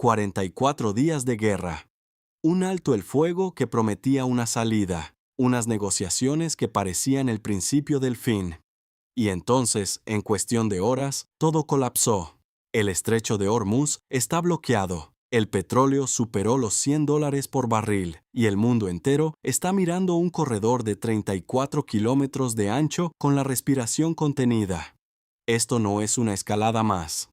44 días de guerra. Un alto el fuego que prometía una salida, unas negociaciones que parecían el principio del fin. Y entonces, en cuestión de horas, todo colapsó. El estrecho de Hormuz está bloqueado. El petróleo superó los $100 por barril y el mundo entero está mirando un corredor de 34 kilómetros de ancho con la respiración contenida. Esto no es una escalada más.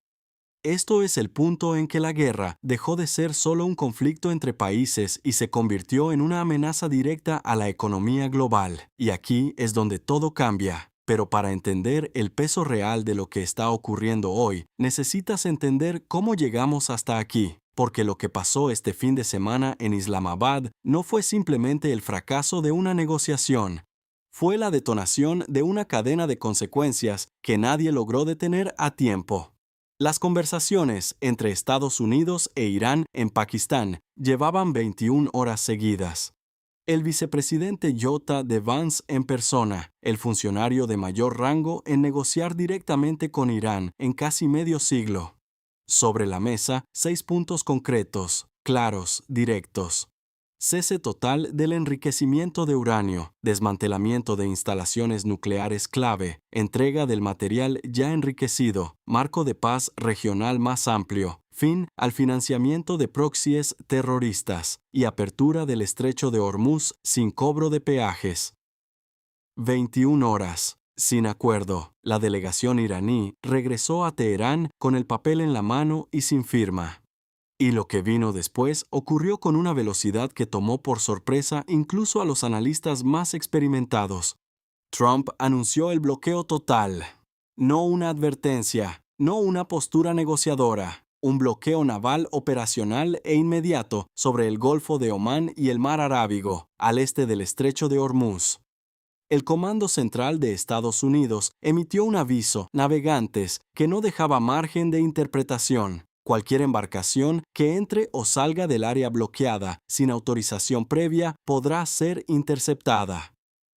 Esto es el punto en que la guerra dejó de ser solo un conflicto entre países y se convirtió en una amenaza directa a la economía global. Y aquí es donde todo cambia. Pero para entender el peso real de lo que está ocurriendo hoy, necesitas entender cómo llegamos hasta aquí. Porque lo que pasó este fin de semana en Islamabad no fue simplemente el fracaso de una negociación. Fue la detonación de una cadena de consecuencias que nadie logró detener a tiempo. Las conversaciones entre Estados Unidos e Irán en Pakistán llevaban 21 horas seguidas. El vicepresidente J. D. Vance en persona, el funcionario de mayor rango en negociar directamente con Irán en casi medio siglo. Sobre la mesa, 6 puntos concretos, claros, directos. Cese total del enriquecimiento de uranio, desmantelamiento de instalaciones nucleares clave, entrega del material ya enriquecido, marco de paz regional más amplio, fin al financiamiento de proxies terroristas y apertura del estrecho de Hormuz sin cobro de peajes. 21 horas. Sin acuerdo, la delegación iraní regresó a Teherán con el papel en la mano y sin firma. Y lo que vino después ocurrió con una velocidad que tomó por sorpresa incluso a los analistas más experimentados. Trump anunció el bloqueo total. No una advertencia, no una postura negociadora. Un bloqueo naval operacional e inmediato sobre el Golfo de Omán y el Mar Arábigo, al este del estrecho de Hormuz. El Comando Central de Estados Unidos emitió un aviso, navegantes, que no dejaba margen de interpretación. Cualquier embarcación que entre o salga del área bloqueada sin autorización previa podrá ser interceptada.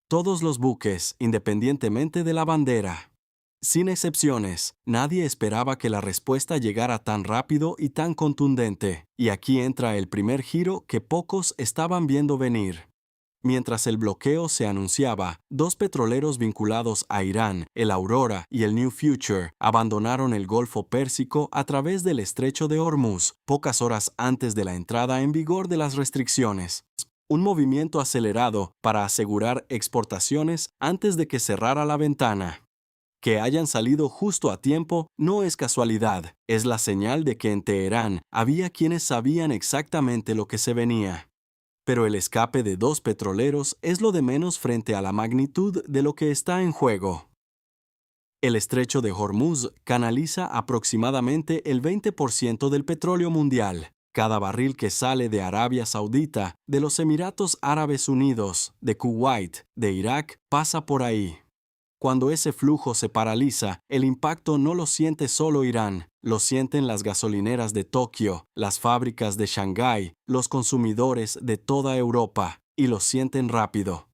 Todos los buques, independientemente de la bandera. Sin excepciones, nadie esperaba que la respuesta llegara tan rápido y tan contundente. Y aquí entra el primer giro que pocos estaban viendo venir. Mientras el bloqueo se anunciaba, 2 petroleros vinculados a Irán, el Aurora y el New Future, abandonaron el Golfo Pérsico a través del estrecho de Hormuz, pocas horas antes de la entrada en vigor de las restricciones. Un movimiento acelerado para asegurar exportaciones antes de que cerrara la ventana. Que hayan salido justo a tiempo no es casualidad, es la señal de que en Teherán había quienes sabían exactamente lo que se venía. Pero el escape de 2 petroleros es lo de menos frente a la magnitud de lo que está en juego. El estrecho de Hormuz canaliza aproximadamente el 20% del petróleo mundial. Cada barril que sale de Arabia Saudita, de los Emiratos Árabes Unidos, de Kuwait, de Irak, pasa por ahí. Cuando ese flujo se paraliza, el impacto no lo siente solo Irán, lo sienten las gasolineras de Tokio, las fábricas de Shanghái, los consumidores de toda Europa, y lo sienten rápido.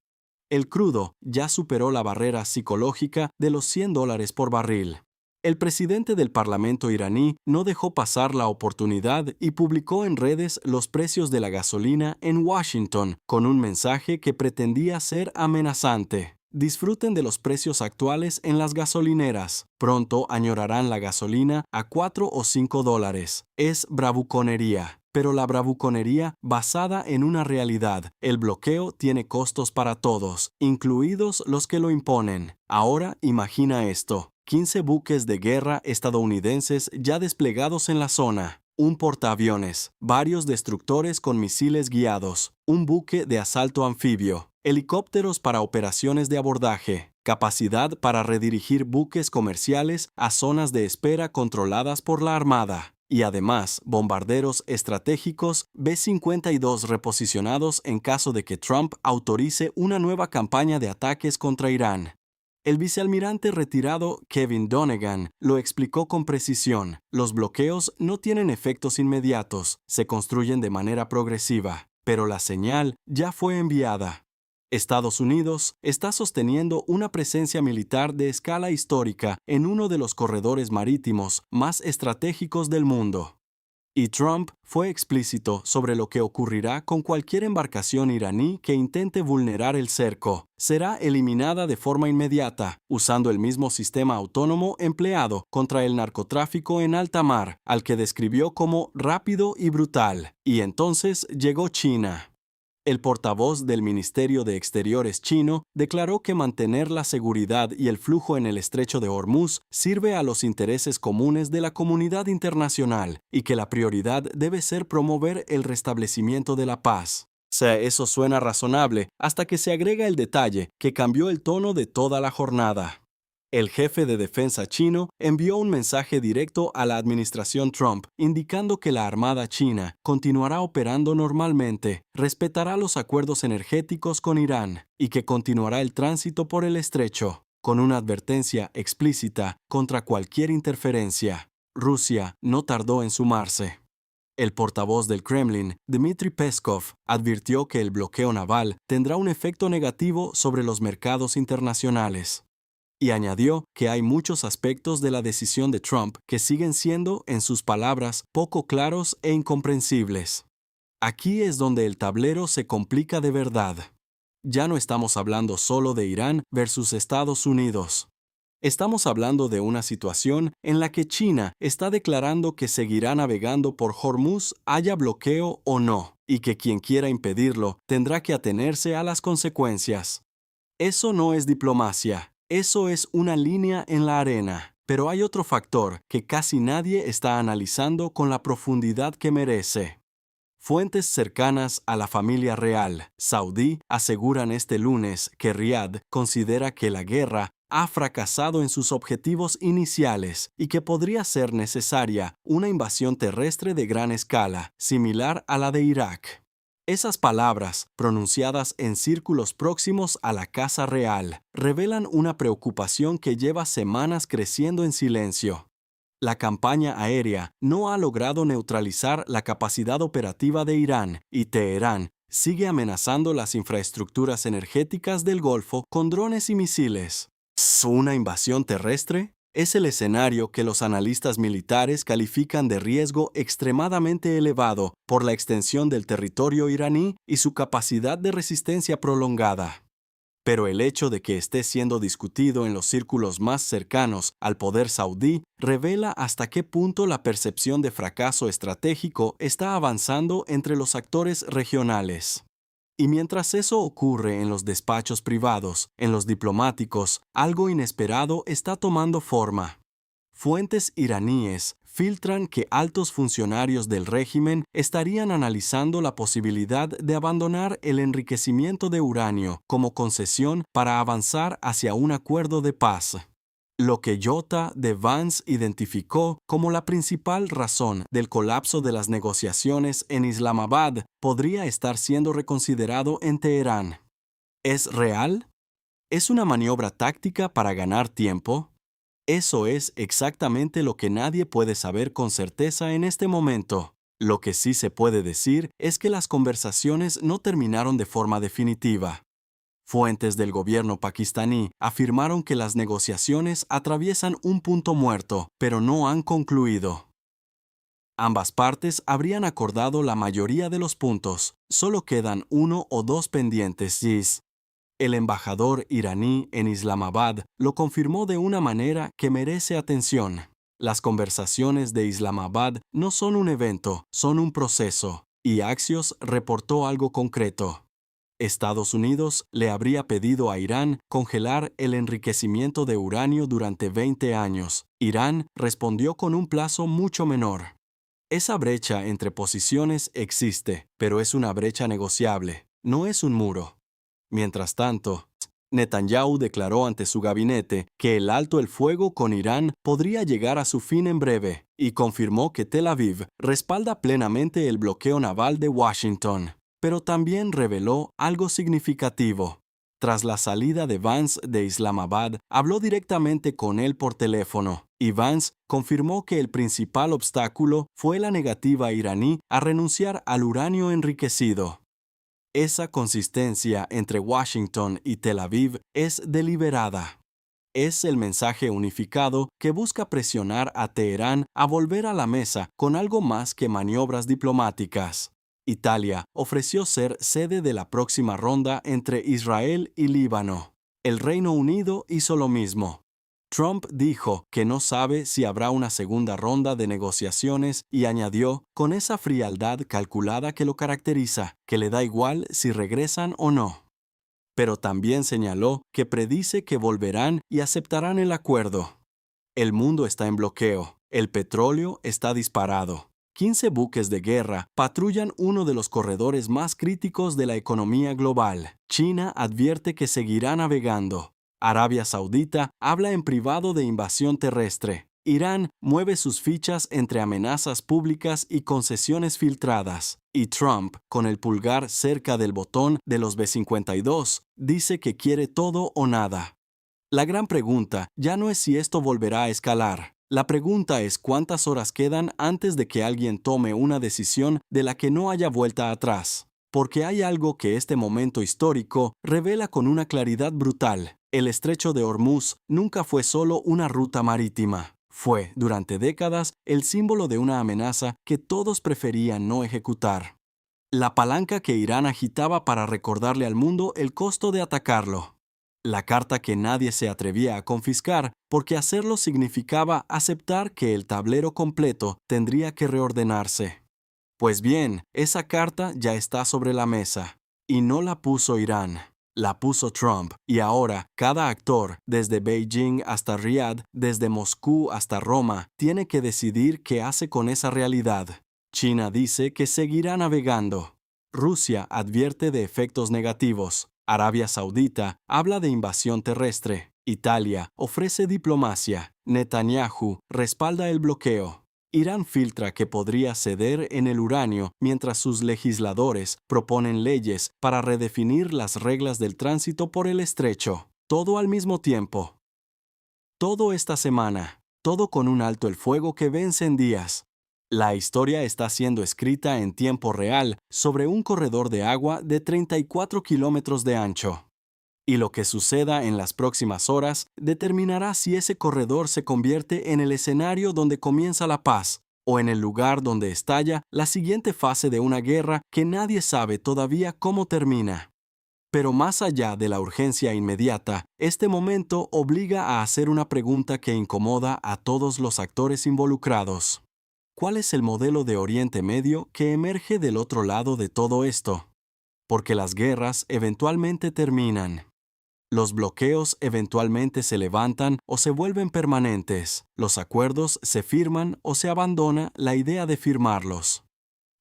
El crudo ya superó la barrera psicológica de los $100 por barril. El presidente del Parlamento iraní no dejó pasar la oportunidad y publicó en redes los precios de la gasolina en Washington con un mensaje que pretendía ser amenazante. Disfruten de los precios actuales en las gasolineras. Pronto añorarán la gasolina a $4 o $5. Es bravuconería. Pero la bravuconería basada en una realidad. El bloqueo tiene costos para todos, incluidos los que lo imponen. Ahora imagina esto. 15 buques de guerra estadounidenses ya desplegados en la zona. Un portaaviones, varios destructores con misiles guiados, un buque de asalto anfibio, helicópteros para operaciones de abordaje, capacidad para redirigir buques comerciales a zonas de espera controladas por la Armada. Y además, bombarderos estratégicos B-52 reposicionados en caso de que Trump autorice una nueva campaña de ataques contra Irán. El vicealmirante retirado Kevin Donegan lo explicó con precisión. Los bloqueos no tienen efectos inmediatos, se construyen de manera progresiva, pero la señal ya fue enviada. Estados Unidos está sosteniendo una presencia militar de escala histórica en uno de los corredores marítimos más estratégicos del mundo. Y Trump fue explícito sobre lo que ocurrirá con cualquier embarcación iraní que intente vulnerar el cerco. Será eliminada de forma inmediata, usando el mismo sistema autónomo empleado contra el narcotráfico en alta mar, al que describió como rápido y brutal. Y entonces llegó China. El portavoz del Ministerio de Exteriores chino declaró que mantener la seguridad y el flujo en el estrecho de Hormuz sirve a los intereses comunes de la comunidad internacional y que la prioridad debe ser promover el restablecimiento de la paz. Eso suena razonable hasta que se agrega el detalle que cambió el tono de toda la jornada. El jefe de defensa chino envió un mensaje directo a la administración Trump indicando que la Armada china continuará operando normalmente, respetará los acuerdos energéticos con Irán y que continuará el tránsito por el estrecho, con una advertencia explícita contra cualquier interferencia. Rusia no tardó en sumarse. El portavoz del Kremlin, Dmitry Peskov, advirtió que el bloqueo naval tendrá un efecto negativo sobre los mercados internacionales. Y añadió que hay muchos aspectos de la decisión de Trump que siguen siendo, en sus palabras, poco claros e incomprensibles. Aquí es donde el tablero se complica de verdad. Ya no estamos hablando solo de Irán versus Estados Unidos. Estamos hablando de una situación en la que China está declarando que seguirá navegando por Hormuz haya bloqueo o no, y que quien quiera impedirlo tendrá que atenerse a las consecuencias. Eso no es diplomacia. Eso es una línea en la arena, pero hay otro factor que casi nadie está analizando con la profundidad que merece. Fuentes cercanas a la familia real saudí aseguran este lunes que Riad considera que la guerra ha fracasado en sus objetivos iniciales y que podría ser necesaria una invasión terrestre de gran escala, similar a la de Irak. Esas palabras, pronunciadas en círculos próximos a la Casa Real, revelan una preocupación que lleva semanas creciendo en silencio. La campaña aérea no ha logrado neutralizar la capacidad operativa de Irán y Teherán sigue amenazando las infraestructuras energéticas del Golfo con drones y misiles. ¿Una invasión terrestre? Es el escenario que los analistas militares califican de riesgo extremadamente elevado por la extensión del territorio iraní y su capacidad de resistencia prolongada. Pero el hecho de que esté siendo discutido en los círculos más cercanos al poder saudí revela hasta qué punto la percepción de fracaso estratégico está avanzando entre los actores regionales. Y mientras eso ocurre en los despachos privados, en los diplomáticos, algo inesperado está tomando forma. Fuentes iraníes filtran que altos funcionarios del régimen estarían analizando la posibilidad de abandonar el enriquecimiento de uranio como concesión para avanzar hacia un acuerdo de paz. Lo que J. de Vance identificó como la principal razón del colapso de las negociaciones en Islamabad podría estar siendo reconsiderado en Teherán. ¿Es real? ¿Es una maniobra táctica para ganar tiempo? Eso es exactamente lo que nadie puede saber con certeza en este momento. Lo que sí se puede decir es que las conversaciones no terminaron de forma definitiva. Fuentes del gobierno pakistaní afirmaron que las negociaciones atraviesan un punto muerto, pero no han concluido. Ambas partes habrían acordado la mayoría de los puntos, solo quedan uno o dos pendientes. El embajador iraní en Islamabad lo confirmó de una manera que merece atención. Las conversaciones de Islamabad no son un evento, son un proceso, y Axios reportó algo concreto. Estados Unidos le habría pedido a Irán congelar el enriquecimiento de uranio durante 20 años. Irán respondió con un plazo mucho menor. Esa brecha entre posiciones existe, pero es una brecha negociable, no es un muro. Mientras tanto, Netanyahu declaró ante su gabinete que el alto el fuego con Irán podría llegar a su fin en breve y confirmó que Tel Aviv respalda plenamente el bloqueo naval de Washington. Pero también reveló algo significativo. Tras la salida de Vance de Islamabad, habló directamente con él por teléfono, y Vance confirmó que el principal obstáculo fue la negativa iraní a renunciar al uranio enriquecido. Esa consistencia entre Washington y Tel Aviv es deliberada. Es el mensaje unificado que busca presionar a Teherán a volver a la mesa con algo más que maniobras diplomáticas. Italia ofreció ser sede de la próxima ronda entre Israel y Líbano. El Reino Unido hizo lo mismo. Trump dijo que no sabe si habrá una segunda ronda de negociaciones y añadió, con esa frialdad calculada que lo caracteriza, que le da igual si regresan o no. Pero también señaló que predice que volverán y aceptarán el acuerdo. El mundo está en bloqueo, el petróleo está disparado. 15 buques de guerra patrullan uno de los corredores más críticos de la economía global. China advierte que seguirá navegando. Arabia Saudita habla en privado de invasión terrestre. Irán mueve sus fichas entre amenazas públicas y concesiones filtradas. Y Trump, con el pulgar cerca del botón de los B-52, dice que quiere todo o nada. La gran pregunta ya no es si esto volverá a escalar. La pregunta es cuántas horas quedan antes de que alguien tome una decisión de la que no haya vuelta atrás. Porque hay algo que este momento histórico revela con una claridad brutal. El estrecho de Hormuz nunca fue solo una ruta marítima. Fue, durante décadas, el símbolo de una amenaza que todos preferían no ejecutar. La palanca que Irán agitaba para recordarle al mundo el costo de atacarlo. La carta que nadie se atrevía a confiscar, porque hacerlo significaba aceptar que el tablero completo tendría que reordenarse. Pues bien, esa carta ya está sobre la mesa. Y no la puso Irán. La puso Trump, y ahora cada actor, desde Beijing hasta Riad, desde Moscú hasta Roma, tiene que decidir qué hace con esa realidad. China dice que seguirá navegando. Rusia advierte de efectos negativos. Arabia Saudita habla de invasión terrestre. Italia ofrece diplomacia. Netanyahu respalda el bloqueo. Irán filtra que podría ceder en el uranio mientras sus legisladores proponen leyes para redefinir las reglas del tránsito por el estrecho. Todo al mismo tiempo. Todo esta semana. Todo con un alto el fuego que vence en días. La historia está siendo escrita en tiempo real sobre un corredor de agua de 34 kilómetros de ancho. Y lo que suceda en las próximas horas determinará si ese corredor se convierte en el escenario donde comienza la paz, o en el lugar donde estalla la siguiente fase de una guerra que nadie sabe todavía cómo termina. Pero más allá de la urgencia inmediata, este momento obliga a hacer una pregunta que incomoda a todos los actores involucrados. ¿Cuál es el modelo de Oriente Medio que emerge del otro lado de todo esto? Porque las guerras eventualmente terminan. Los bloqueos eventualmente se levantan o se vuelven permanentes. Los acuerdos se firman o se abandona la idea de firmarlos.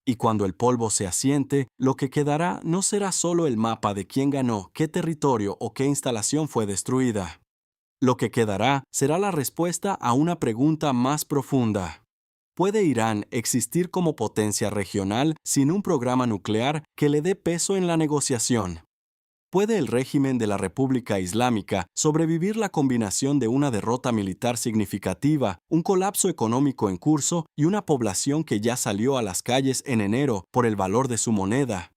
Y cuando el polvo se asiente, lo que quedará no será solo el mapa de quién ganó, qué territorio o qué instalación fue destruida. Lo que quedará será la respuesta a una pregunta más profunda. ¿Puede Irán existir como potencia regional sin un programa nuclear que le dé peso en la negociación? ¿Puede el régimen de la República Islámica sobrevivir la combinación de una derrota militar significativa, un colapso económico en curso y una población que ya salió a las calles en enero por el valor de su moneda?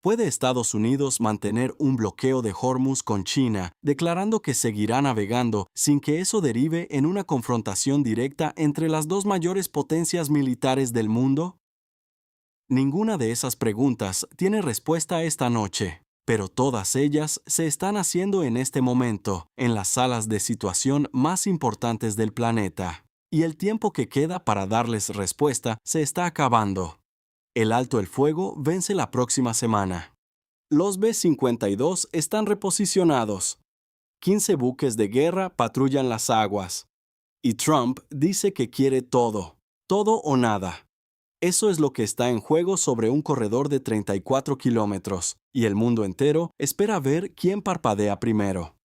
¿Puede Estados Unidos mantener un bloqueo de Hormuz con China, declarando que seguirá navegando sin que eso derive en una confrontación directa entre las dos mayores potencias militares del mundo? Ninguna de esas preguntas tiene respuesta esta noche. Pero todas ellas se están haciendo en este momento, en las salas de situación más importantes del planeta. Y el tiempo que queda para darles respuesta se está acabando. El alto el fuego vence la próxima semana. Los B-52 están reposicionados. 15 buques de guerra patrullan las aguas. Y Trump dice que quiere todo o nada. Eso es lo que está en juego sobre un corredor de 34 kilómetros, y el mundo entero espera ver quién parpadea primero.